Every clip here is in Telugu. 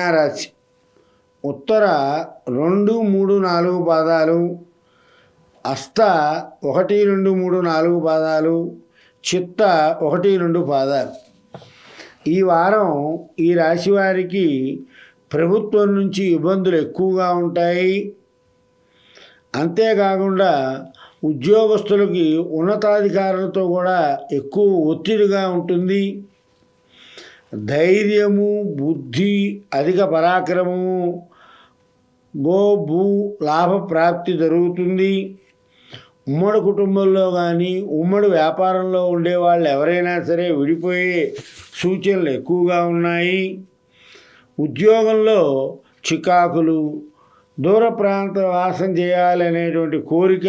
కన్యారాశి ఉత్తర 2, 3, 4 పాదాలు, హస్త 1, 2, 3, 4 పాదాలు, చిత్త 1, 2 పాదాలు. ఈ వారం ఈ రాశి వారికి ప్రభుత్వం నుంచి ఇబ్బందులు ఎక్కువగా ఉంటాయి. అంతేకాకుండా ఉద్యోగస్తులకి ఉన్నతాధికారులతో కూడా ఎక్కువ ఒత్తిడిగా ఉంటుంది. ధైర్యము, బుద్ధి, అధిక పరాక్రమము, భూ లాభ ప్రాప్తి జరుగుతుంది. ఉమ్మడి కుటుంబంలో కానీ ఉమ్మడి వ్యాపారంలో ఉండేవాళ్ళు ఎవరైనా సరే విడిపోయే సూచనలు ఎక్కువగా ఉన్నాయి. ఉద్యోగంలో చికాకులు, దూర ప్రాంత వాసం చేయాలనేటువంటి కోరిక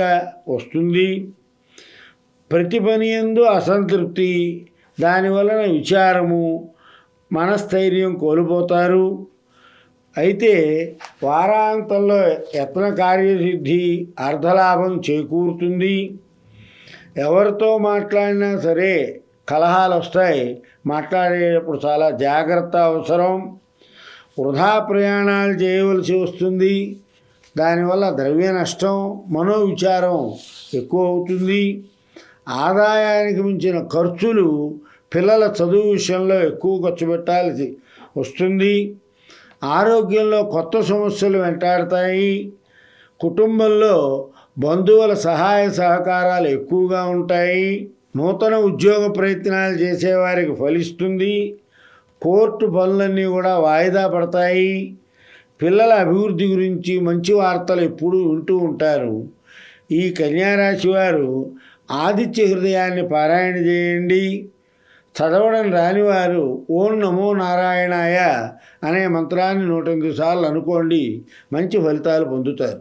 వస్తుంది. ప్రతి పని యందు అసంతృప్తి, దానివలన విచారము, మనస్థైర్యం కోల్పోతారు. అయితే వారాంతంలో యత్న కార్యసిద్ధి, అర్ధలాభం చేకూరుతుంది. ఎవరితో మాట్లాడినా సరే కలహాలు వస్తాయి. మాట్లాడేటప్పుడు చాలా జాగ్రత్త అవసరం. వృధా ప్రయాణాలు చేయవలసి వస్తుంది. దానివల్ల ద్రవ్య నష్టం, మనోవిచారం ఎక్కువ అవుతుంది. ఆదాయానికి మించిన ఖర్చులు, పిల్లల చదువు విషయంలో ఎక్కువ ఖర్చు పెట్టాల్సి వస్తుంది. ఆరోగ్యంలో కొత్త సమస్యలు వెంటాడతాయి. కుటుంబంలో బంధువుల సహాయ సహకారాలు ఎక్కువగా ఉంటాయి. నూతన ఉద్యోగ ప్రయత్నాలు చేసేవారికి ఫలిస్తుంది. కోర్టు పనులన్నీ కూడా వాయిదా పడతాయి. పిల్లల అభివృద్ధి గురించి మంచి వార్తలు ఎప్పుడూ వింటూ ఉంటారు. ఈ కన్యారాశి వారు ఆదిత్య హృదయాన్ని పారాయణ చేయండి. చదవడం రానివారు ఓం నమో నారాయణాయ అనే మంత్రాన్ని 108 సార్లు అనుకోండి. మంచి ఫలితాలు పొందుతారు.